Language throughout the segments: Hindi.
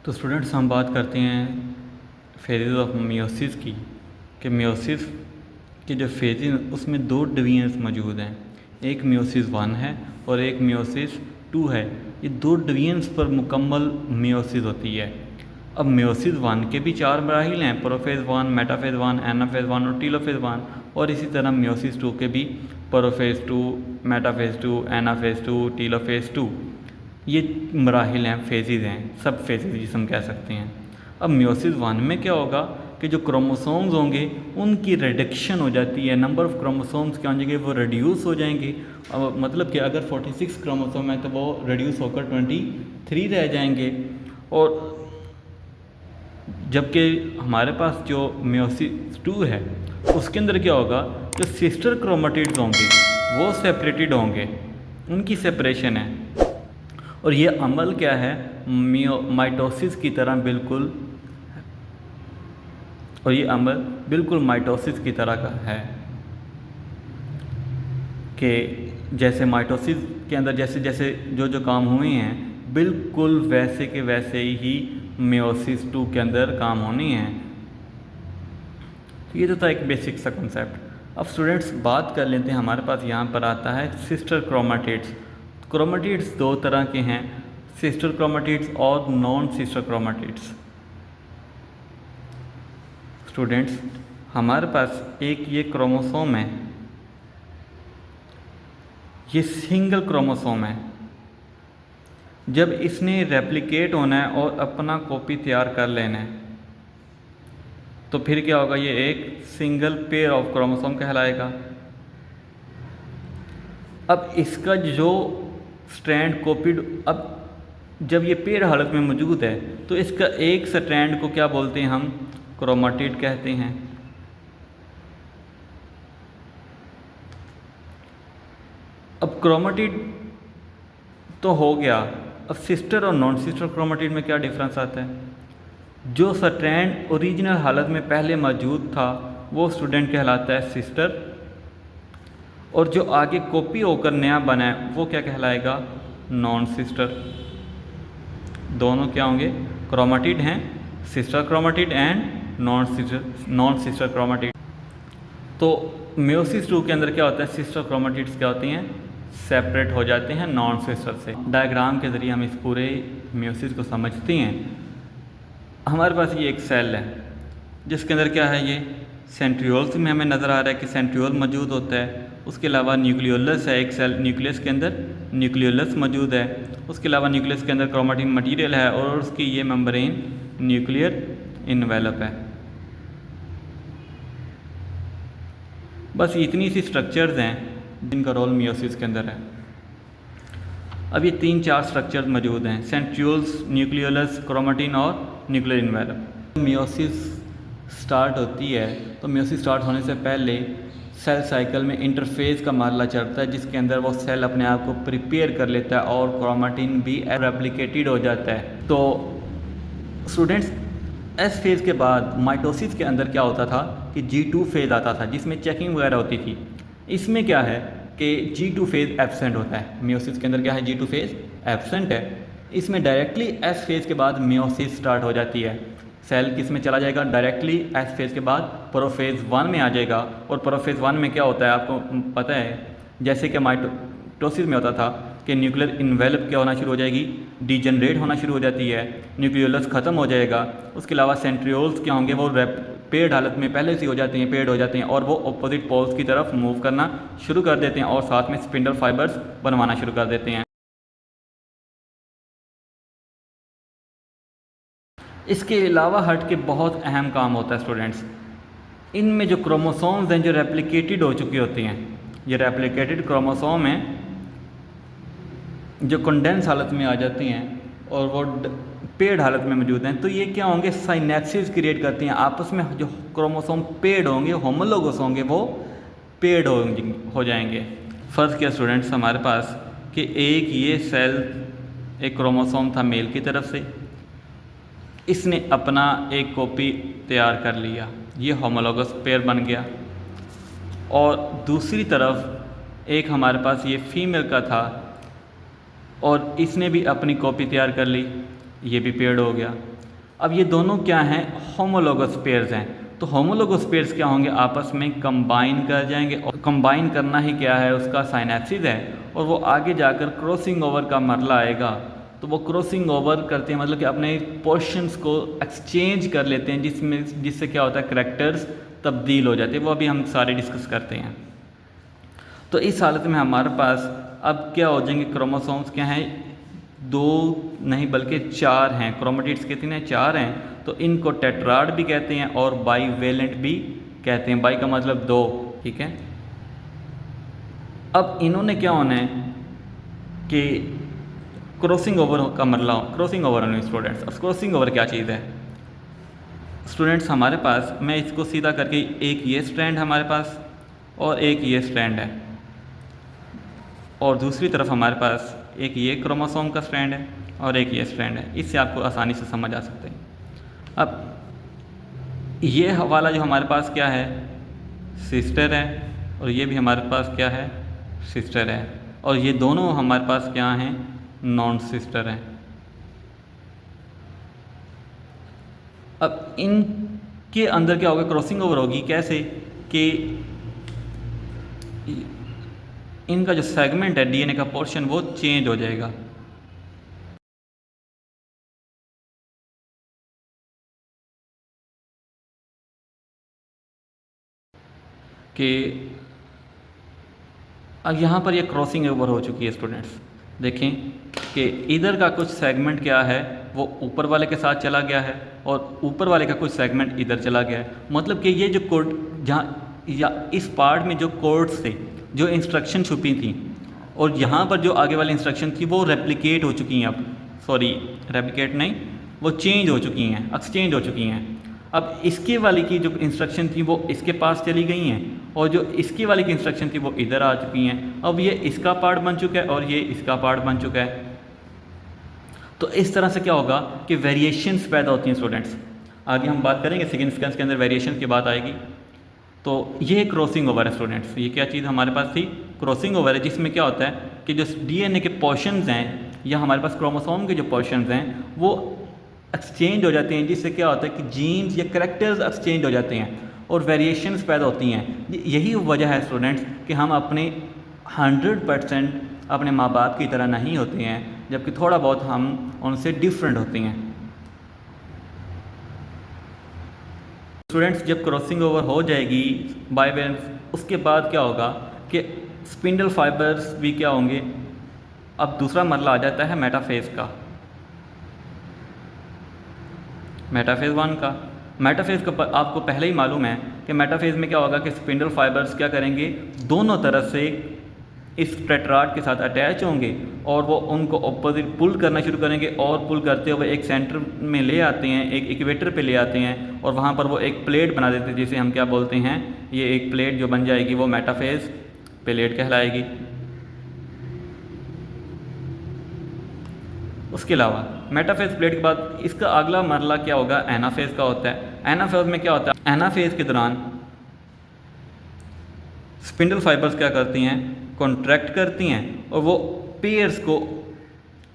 तो स्टूडेंट्स हम बात करते हैं फेजेस ऑफ मियोसिस की कि मियोसिस के जो फेजेस उसमें दो डिवीजन्स मौजूद हैं। एक मियोसिस 1 है और एक मियोसिस 2 है। ये दो डिवीजन्स पर मुकम्मल मियोसिस होती है। अब मियोसिस 1 के भी 4 मराहिल हैं, प्रोफेज़ 1, मेटाफेज़ 1, एनाफेज़ 1 और टीलोफेज़ 1। और इसी तरह मियोसिस 2 के भी प्रोफेज़ 2, मेटाफेज़ 2, एनाफेज़ 2, टीलोफेज़ 2। ये मराहिल हैं, फेजेज़ हैं, सब फेजेज़ जिसे हम कह सकते हैं। अब मियोसिस 1 में क्या होगा कि जो क्रोमोसोम्स होंगे उनकी रिडक्शन हो जाती है। नंबर ऑफ़ क्रोमोसोम्स क्या हो जाएंगे, वो रिड्यूस हो जाएंगे। अब मतलब कि अगर 46 क्रोमोसोम है तो वो रिड्यूस होकर 23 रह जाएंगे। और जबकि हमारे पास जो मियोसिस 2 है उसके अंदर क्या होगा, जो सिस्टर क्रोमेटिड्स होंगे वो सेपरेटेड होंगे, उनकी सेपरेशन है। और ये अमल क्या है, माइटोसिस की तरह बिल्कुल, और ये अमल बिल्कुल माइटोसिस की तरह का है कि जैसे माइटोसिस के अंदर जैसे जैसे जो जो काम हुए हैं बिल्कुल वैसे के वैसे ही मियोसिस 2 के अंदर काम होने हैं। तो ये तो था एक बेसिक सा कंसेप्ट। अब स्टूडेंट्स बात कर लेते हैं, हमारे पास यहाँ पर आता है सिस्टर क्रोमेटिड्स। क्रोमेटिड्स दो तरह के हैं, सिस्टर क्रोमेटिड्स और नॉन सिस्टर क्रोमेटिड्स। स्टूडेंट्स हमारे पास एक ये क्रोमोसोम है, ये सिंगल क्रोमोसोम है। जब इसने रेप्लिकेट होना है और अपना कॉपी तैयार कर लेना है तो फिर क्या होगा, ये एक सिंगल पेयर ऑफ क्रोमोसोम कहलाएगा। अब इसका जो स्ट्रैंड कॉपीड, अब जब ये पेयर हालत में मौजूद है तो इसका एक स्ट्रैंड को क्या बोलते हैं, हम क्रोमेटिड कहते हैं। अब क्रोमेटिड तो हो गया, अब सिस्टर और नॉन सिस्टर क्रोमेटिड में क्या डिफरेंस आता है। जो स्ट्रैंड ओरिजिनल हालत में पहले मौजूद था वो स्टूडेंट कहलाता है सिस्टर, और जो आगे कॉपी होकर नया बना है वो क्या कहलाएगा, नॉन सिस्टर। दोनों क्या होंगे, क्रोमेटिड हैं, sister chromatid and non sister chromatid. तो मियोसिस 2 के अंदर क्या होता है, सिस्टर क्रोमेटिड्स क्या होती हैं, सेपरेट हो जाते हैं नॉन सिस्टर से। डायग्राम के ज़रिए हम इस पूरे मियोसिस को समझते हैं। हमारे पास ये एक सेल है जिसके अंदर क्या है, ये सेंट्रियोल्स में हमें नज़र आ रहा है कि सेंट्रियोल मौजूद होता है। उसके अलावा न्यूक्लियोलस है, एक सेल न्यूक्लियस के अंदर न्यूक्लियोलस मौजूद है। उसके अलावा न्यूक्लियस के अंदर क्रोमेटिन मटेरियल है और उसकी ये मेम्ब्रेन न्यूक्लियर इन्वेलप है। बस इतनी सी स्ट्रक्चर्स हैं जिनका रोल मियोसिस के अंदर है। अब ये 3-4 स्ट्रक्चर्स मौजूद हैं, सेंट्रियोल्स, न्यूक्लियोलस, क्रोमेटिन और न्यूक्लियर इन्वेलप। मियोसिस स्टार्ट होती है तो मियोसिस स्टार्ट होने से पहले सेल साइकिल में इंटरफेज का मामला चलता है जिसके अंदर वो सेल अपने आप को प्रिपेयर कर लेता है और क्रोमेटिन भी रेप्लिकेटेड हो जाता है। तो स्टूडेंट्स एस फेज़ के बाद माइटोसिस के अंदर क्या होता था कि G2 फेज़ आता था जिसमें चेकिंग वगैरह होती थी। इसमें क्या है कि G2 फेज़ एब्सेंट होता है। मियोसिस के अंदर क्या है, G2 फेज़ एब्सेंट है। इसमें डायरेक्टली एस फेज़ के बाद मियोसिस स्टार्ट हो जाती है। सेल किस में चला जाएगा, डायरेक्टली एस फेज़ के बाद प्रोफेज़ 1 में आ जाएगा। और प्रोफेज़ 1 में क्या होता है आपको पता है, जैसे कि माइटोसिस में होता था कि न्यूक्लियर इन्वेलप क्या होना शुरू हो जाएगी, डीजनरेट होना शुरू हो जाती है, न्यूक्लियोलस ख़त्म हो जाएगा। उसके अलावा सेंट्रियोल्स क्या होंगे, वो पेड हालत में पहले से हो जाते हैं, पेड हो जाते हैं और वो अपोजिट पोल्स की तरफ मूव करना शुरू कर देते हैं और साथ में स्पिंडल फाइबर्स बनवाना शुरू कर देते हैं। इसके अलावा हट के बहुत अहम काम होता है स्टूडेंट्स, इनमें जो क्रोमोसोम्स हैं जो रेप्लिकेटेड हो चुकी होती हैं, ये रेप्लिकेटेड क्रोमोसोम हैं जो कंडेंस हालत में आ जाती हैं और वो पेड हालत में मौजूद हैं। तो ये क्या होंगे, साइनेप्सिस क्रिएट करती हैं आपस में। जो क्रोमोसोम पेड होंगे, होमोलोगस होंगे, वो पेड हो जाएंगे। फ़र्ज़ किया स्टूडेंट्स हमारे पास कि एक ये सेल, एक क्रोमोसोम था मेल की तरफ से, इसने अपना एक कॉपी तैयार कर लिया, ये होमोलोगस पेयर बन गया। और दूसरी तरफ एक हमारे पास ये फीमेल का था और इसने भी अपनी कॉपी तैयार कर ली, ये भी पेयर्ड हो गया। अब ये दोनों क्या हैं, होमोलोगस पेयर्स हैं। तो होमोलोगस पेयर्स क्या होंगे, आपस में कंबाइन कर जाएंगे, और कंबाइन करना ही क्या है, उसका साइनेप्सिस है, और वो आगे जाकर क्रॉसिंग ओवर का मरला आएगा। तो वो क्रॉसिंग ओवर करते हैं, मतलब कि अपने पोर्शंस को एक्सचेंज कर लेते हैं, जिससे क्या होता है, करैक्टर्स तब्दील हो जाते हैं। वो अभी हम सारे डिस्कस करते हैं। तो इस हालत में हमारे पास अब क्या हो जाएंगे, क्रोमोसोम्स क्या हैं, 2 नहीं बल्कि 4 हैं। क्रोमेटिड्स कितने हैं, 4 हैं। तो इनको टेट्राड भी कहते हैं और बाईवेलेंट भी कहते हैं। बाई का मतलब 2, ठीक है। अब इन्होंने क्या होना है कि क्रॉसिंग ओवर का मरला, क्रॉसिंग ओवर होने स्टूडेंट्स। अब क्रॉसिंग ओवर क्या चीज़ है स्टूडेंट्स, हमारे पास, मैं इसको सीधा करके, एक ये स्ट्रैंड हमारे पास और एक ये स्ट्रैंड है, और दूसरी तरफ हमारे पास एक ये क्रोमोसोम का स्ट्रैंड है और एक ये स्ट्रैंड है। इससे आपको आसानी से समझ आ सकते हैं। अब ये वाला जो हमारे पास क्या है, सिस्टर है, और ये भी हमारे पास क्या है, सिस्टर है, और ये दोनों हमारे पास क्या हैं, नॉन सिस्टर हैं। अब इनके अंदर क्या होगा, क्रॉसिंग ओवर होगी। कैसे कि इनका जो सेगमेंट है, डीएनए का पोर्शन, वो चेंज हो जाएगा। कि अब यहाँ पर ये क्रॉसिंग ओवर हो चुकी है स्टूडेंट्स। देखें कि इधर का कुछ सेगमेंट क्या है, वो ऊपर वाले के साथ चला गया है, और ऊपर वाले का कुछ सेगमेंट इधर चला गया है। मतलब कि ये जो कोड, जहाँ या इस पार्ट में जो कोड्स थे, जो इंस्ट्रक्शन छुपी थी, और यहाँ पर जो आगे वाली इंस्ट्रक्शन थी, वो रेप्लिकेट हो चुकी हैं। अब सॉरी, रेप्लिकेट नहीं, वो चेंज हो चुकी हैं, एक्सचेंज हो चुकी हैं। अब इसके वाली की जो इंस्ट्रक्शन थी वो इसके पास चली गई हैं, और जो इसकी वाली की इंस्ट्रक्शन थी वो इधर आ चुकी हैं। अब ये इसका पार्ट बन चुका है और ये इसका पार्ट बन चुका है। तो इस तरह से क्या होगा कि वेरिएशंस पैदा होती हैं स्टूडेंट्स। आगे हम बात करेंगे, सिग्निफिकेंस के अंदर वेरिएशन की बात आएगी। तो ये क्रॉसिंग ओवर है स्टूडेंट्स। ये क्या चीज़ हमारे पास थी, क्रॉसिंग ओवर है, जिसमें क्या होता है कि जो डीएनए के पोर्शंस हैं, या हमारे पास क्रोमोसोम के जो पोर्शंस हैं, वो एक्सचेंज हो जाते हैं, जिससे क्या होता है कि जीन्स या करैक्टर्स एक्सचेंज हो जाते हैं और वेरिएशंस पैदा होती हैं। यही वजह है स्टूडेंट्स कि हम अपने 100% अपने माँ बाप की तरह नहीं होते हैं, जबकि थोड़ा बहुत हम उनसे डिफरेंट होते हैं। स्टूडेंट्स, जब क्रॉसिंग ओवर हो जाएगी बाईवेलेंस, उसके बाद क्या होगा कि स्पिंडल फाइबर्स भी क्या होंगे। अब दूसरा मरला आ जाता है मेटाफेज का, मेटाफेज 1 का। मेटाफेज का आपको पहले ही मालूम है कि मेटाफेज में क्या होगा कि स्पिंडल फाइबर्स क्या करेंगे, दोनों तरफ से इस टेट्राड के साथ अटैच होंगे, और वो उनको ऑपोजिट पुल करना शुरू करेंगे, और पुल करते हुए एक सेंटर में ले आते हैं, एक इक्वेटर पे ले आते हैं, और वहाँ पर वो एक प्लेट बना देते हैं, जिसे हम क्या बोलते हैं, ये एक प्लेट जो बन जाएगी वो मेटाफेज प्लेट कहलाएगी। उसके अलावा मेटाफेज प्लेट के बाद इसका अगला मरला क्या होगा, एनाफेज का होता है। एनाफेज में क्या होता है, एनाफेज के दौरान स्पिंडल फाइबर्स क्या करती हैं, कॉन्ट्रैक्ट करती हैं, और वो पेयर्स को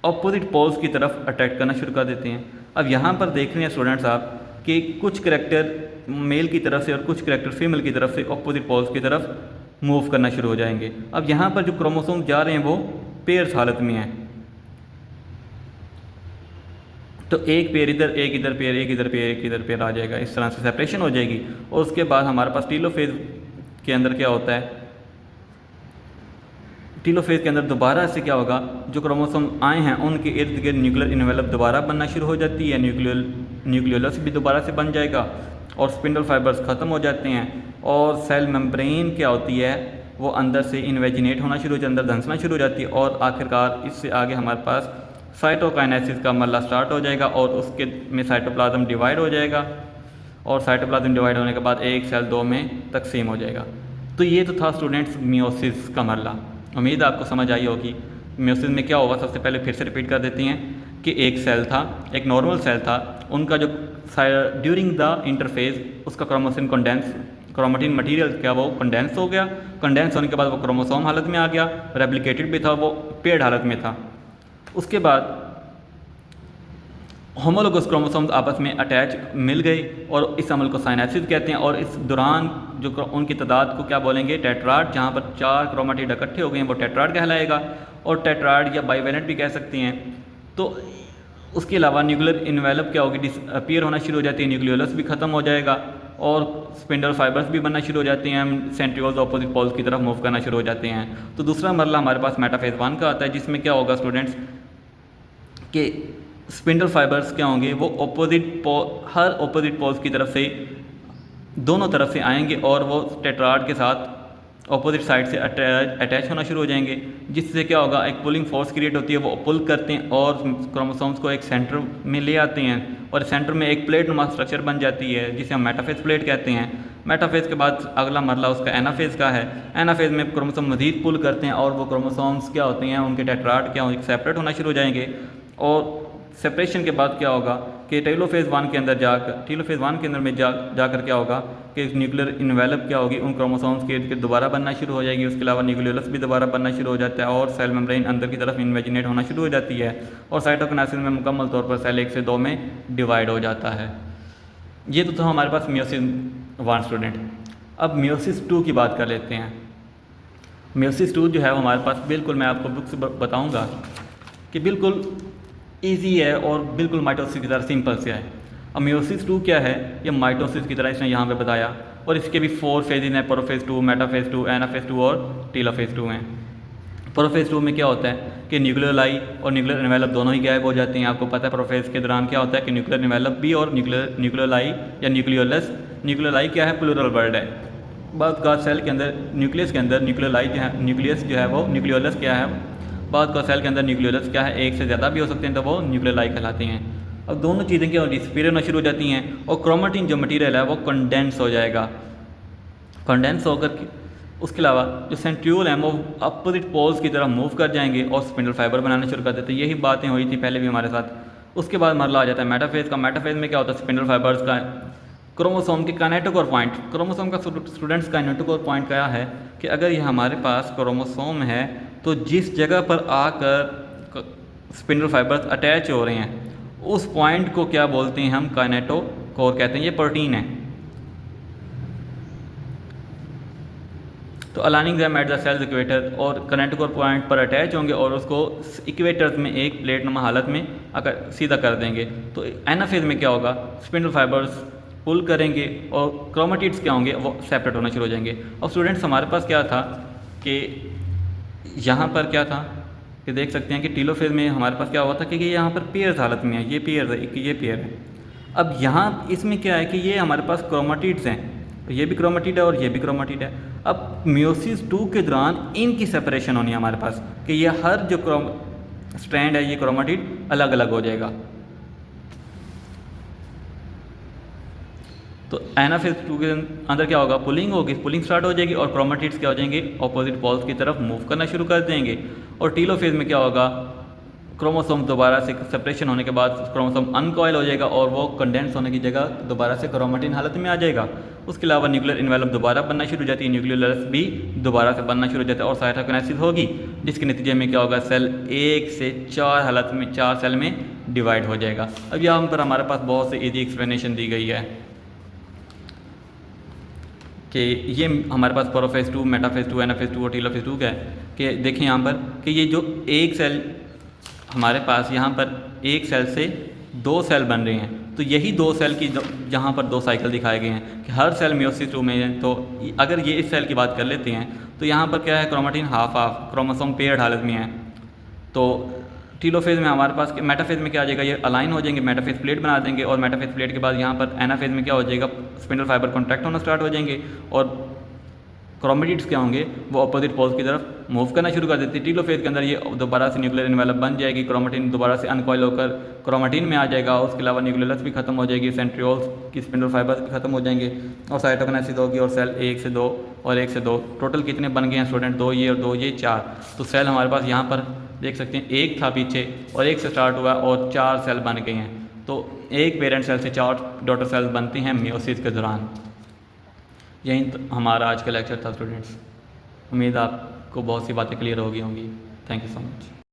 अपोजिट पोल्स की तरफ अटैक करना शुरू कर देते हैं। अब यहाँ पर देख रहे हैं स्टूडेंट्स आप कि कुछ करैक्टर मेल की तरफ से और कुछ करैक्टर फीमेल की तरफ से अपोजिट पोल्स की तरफ मूव करना शुरू हो जाएंगे। अब यहाँ पर जो क्रोमोसोम जा रहे हैं वो पेयर्स हालत में हैं। तो एक पेयर इधर, एक इधर पेयर, एक इधर पेयर, एक इधर पेयर आ जाएगा। इस तरह से सेपरेशन हो जाएगी। और उसके बाद हमारे पास टीलोफेज के अंदर क्या होता है, टीलोफेज के अंदर दोबारा से क्या होगा, जो क्रोमोसोम आए हैं उनके इर्द गिर्द न्यूक्लियर इनवेलप दोबारा बनना शुरू हो जाती है, न्यूक्लियोलस भी दोबारा से बन जाएगा, और स्पिंडल फाइबर्स ख़त्म हो जाते हैं, और सेल मेम्ब्रेन क्या होती है वो अंदर से इन्वेजिनेट होना शुरू हो जाती है, अंदर धंसना शुरू हो जाती है, और आखिरकार इससे आगे हमारे पास साइटोकाइनेसिस का मरला स्टार्ट हो जाएगा, और उसके में साइटोप्लाज्म डिवाइड हो जाएगा, और साइटोप्लाज्म डिवाइड होने के बाद एक सेल 2 में तकसीम हो जाएगा। तो ये तो था स्टूडेंट्स मियोसिस का मरला। उम्मीद आपको समझ आई होगी। मियोसिस में क्या होगा, सबसे पहले फिर से रिपीट कर देती हैं कि एक सेल था, एक नॉर्मल सेल था, उनका जो ड्यूरिंग द इंटरफेज उसका क्रोमेटिन मटेरियल क्या वो कंडेंस हो गया। कंडेंस होने के बाद वो क्रोमोसोम हालत में आ गया, रेप्लिकेटेड भी था, वो पेयर्ड हालत में था। उसके बाद होमोलोगस क्रोमोसोम्स आपस में अटैच मिल गए और इस अमल को साइनेसिस कहते हैं। और इस दौरान जो उनकी तादाद को क्या बोलेंगे, टेट्राड। जहाँ पर 4 क्रोमेटिड इकट्ठे हो गए हैं वो टेट्राड कहलाएगा, और टेट्राड या बाइवेलेंट भी कह सकते हैं। तो उसके अलावा न्यूक्लियर इन्वेलप क्या होगी, डिसअपीयर होना शुरू हो जाती है, न्यूक्लियोलस भी ख़त्म हो जाएगा और स्पिंडल फाइबर्स भी बनना शुरू हो जाते हैं, सेंट्रियोल्स ऑपोजिट पोल्स की तरफ मूव करना शुरू हो जाते हैं। तो दूसरा मरला हमारे पास मेटाफेज 1 का आता है, जिसमें क्या होगा स्टूडेंट्स कि स्पिंडल फाइबर्स क्या होंगे, वो हर ऑपोजिट पोल्स की तरफ से दोनों तरफ से आएंगे और वो टेट्राड के साथ ऑपोजिट साइड से अटैच होना शुरू हो जाएंगे, जिससे क्या होगा, एक पुलिंग फोर्स क्रिएट होती है, वो पुल करते हैं और क्रोमोसोम्स को एक सेंटर में ले आते हैं और सेंटर में एक प्लेट नुमा स्ट्रक्चर बन जाती है जिसे हम मेटाफेज प्लेट कहते हैं। मेटाफेज के बाद अगला मरला उसका एनाफेज का है। एनाफेज में क्रोमोसोम मजीद पुल करते हैं और वो क्रोमोसोम्स क्या होते हैं, उनके टेट्राड क्या होंगे, सेपरेट होना शुरू हो जाएंगे। और सेपरेशन के बाद क्या होगा कि टेलोफेज 1 के अंदर में जाकर क्या होगा कि न्यूक्लियर इन्वेलप क्या होगी, उन क्रोमोसोम्स के दोबारा बनना शुरू हो जाएगी। उसके अलावा न्यूक्लियोलस भी दोबारा बनना शुरू हो जाता है और सेल मेम्ब्रेन अंदर की तरफ इन्वेजिनेट होना शुरू हो जाती है और साइटोकिनेसिस में मुकम्मल तौर पर सेल 1 से 2 में डिवाइड हो जाता है। ये तो हमारे पास मियोसिस 1 स्टूडेंट। अब मियोसिस 2 की बात कर लेते हैं। मियोसिस 2 जो है वो हमारे पास बिल्कुल, मैं आपको बुक से बताऊँगा कि बिल्कुल ईजी है और बिल्कुल माइटोसिस की तरह सिंपल से है। अब मियोसिस 2 क्या है, ये माइटोसिस की तरह इसने यहाँ पे बताया और इसके भी 4 फेजेज हैं, प्रोफेज 2, मेटाफेज 2, एनाफेज 2 और टेलोफेज 2 हैं। प्रोफेज 2 में क्या होता है कि न्यूक्लियोलाई और न्यूक्लियर इन्वेलप दोनों ही गायब हो जाते हैं। आपको पता है प्रोफेज के दौरान क्या होता है कि न्यूक्लियर इन्वेलप भी और न्यूक्लियोलाई या न्यूक्लियोलाई क्या है, प्लूरल वर्ड है। बाद का सेल के अंदर न्यूक्लियस के अंदर न्यूक्लियोलाई जो है, न्यूक्लियस जो है वो न्यूक्लियोलस क्या है, बाद का सेल के अंदर न्यूक्लियोलस क्या है, एक से ज़्यादा भी हो सकते हैं, तो वो न्यूक्लियोलाई कहलाते हैं। अब दोनों चीज़ें क्या डिसअपीयर होना शुरू हो जाती हैं और क्रोमेटिन जो मटेरियल है वो कंडेंस हो जाएगा। कंडेंस होकर उसके अलावा जो सेंट्रियोल है वो अपोजिट पोल्स की तरफ मूव कर जाएंगे और स्पिंडल फाइबर बनाना शुरू कर देते हैं। यही बातें हुई थी पहले भी हमारे साथ। उसके बाद मरला आ जाता है मेटाफेज का। मेटाफेज में क्या होता है, स्पिंडल फाइबर्स का क्रोमोसोम के काइनेटोकोर पॉइंट, क्रोमोसोम का स्टूडेंट्स काइनेटोकोर पॉइंट क्या है कि अगर ये हमारे पास क्रोमोसोम है तो जिस जगह पर आकर स्पिंडल फाइबर्स अटैच हो रहे हैं उस पॉइंट को क्या बोलते हैं, हम काइनेटोकोर कहते हैं। ये प्रोटीन है। तो aligning them at the cell's equator, और काइनेटोकोर पॉइंट पर अटैच होंगे और उसको इक्वेटर्स में एक प्लेट नुमा हालत में अगर सीधा कर देंगे। तो एनाफेज में क्या होगा, स्पिंडल फाइबर्स पुल करेंगे और क्रोमेटिड्स क्या होंगे, वो सेपरेट होना शुरू हो जाएंगे। और स्टूडेंट्स हमारे पास क्या था कि यहाँ पर क्या था कि देख सकते हैं कि टेलोफेज में हमारे पास क्या हुआ था कि ये यहाँ पर पेयर्स हालत में है, ये पेयर है, ये पेयर है। अब यहाँ इसमें क्या है कि ये हमारे पास क्रोमेटिड्स हैं, तो ये भी क्रोमेटिड है और ये भी क्रोमेटिड है। अब मियोसिस 2 के दौरान इनकी सेपरेशन होनी है हमारे पास कि ये हर जो स्ट्रैंड है ये क्रोमेटिड अलग अलग हो जाएगा। तो एनाफेज 2 के अंदर क्या होगा, पुलिंग होगी, पुलिंग स्टार्ट हो जाएगी और क्रोमेटिड्स क्या हो जाएंगे, ऑपोजिट पोल्स की तरफ मूव करना शुरू कर देंगे। और टेलोफेज में क्या होगा, क्रोमोसोम दोबारा से सेपरेशन होने के बाद क्रोमोसोम अनकॉइल हो जाएगा और वो कंडेंस होने की जगह दोबारा से क्रोमेटिन हालत में आ जाएगा। उसके अलावा न्यूक्लियर इन्वेलप दोबारा बनना शुरू हो जाती है, न्यूक्लियोलस भी दोबारा से बनना शुरू हो जाता है और साइटोकिनेसिस होगी, जिसके नतीजे में क्या होगा, सेल 1 से 4 हालत में 4 सेल में डिवाइड हो जाएगा। अब यहाँ पर हमारे पास बहुत से ईजी एक्सप्लेनेशन दी गई है कि ये हमारे पास प्रोफेज 2, मेटाफेज 2, एनाफेज 2 और टेलोफेज 2 का है कि देखें यहाँ पर कि ये जो एक सेल हमारे पास यहाँ पर एक सेल से 2 सेल बन रहे हैं, तो यही 2 सेल की जहाँ पर 2 साइकिल दिखाए गए हैं कि हर सेल मियोसिस 2 में है। तो अगर ये इस सेल की बात कर लेते हैं तो यहाँ पर क्या है, क्रोमेटिन हाफ क्रोमोसोम पेयर्ड हालत में है। तो टेलोफेज में हमारे पास, मेटाफेज में क्या आ जाएगा, ये अलाइन हो जाएंगे, मेटाफेज प्लेट बना देंगे और मेटाफेज प्लेट के बाद यहाँ पर एनाफेज में क्या हो जाएगा, स्पिंडल फाइबर कॉन्ट्रैक्ट होना स्टार्ट हो जाएंगे और क्रोमेटिड्स क्या होंगे, वो अपोजिट पोल्स की तरफ मूव करना शुरू कर देती है। टेलोफेज के अंदर ये दोबारा से न्यूक्लियर इन्वेलप बन जाएगी, क्रोमेटिन दोबारा से अनकॉइल होकर क्रोमेटिन में आ जाएगा। उसके अलावा न्यूक्लियोलस भी खत्म हो जाएगी, सेंट्रियोल्स की स्पिंडल फाइबर्स भी खत्म हो जाएंगे और साइटोकिनेसिस होगी और सेल 1 से 2 और 1 से 2 टोटल कितने बन गए हैं स्टूडेंट, 2 ये और 2 ये 4। तो सेल हमारे पास यहाँ पर देख सकते हैं 1 था पीछे और 1 से स्टार्ट हुआ और 4 सेल बन गए हैं। तो एक पेरेंट सेल से 4 डॉटर सेल्स बनती हैं मियोसिस के दौरान। यही हमारा आज का लेक्चर था स्टूडेंट्स। उम्मीद आपको बहुत सी बातें क्लियर हो गई होंगी। Thank you so much.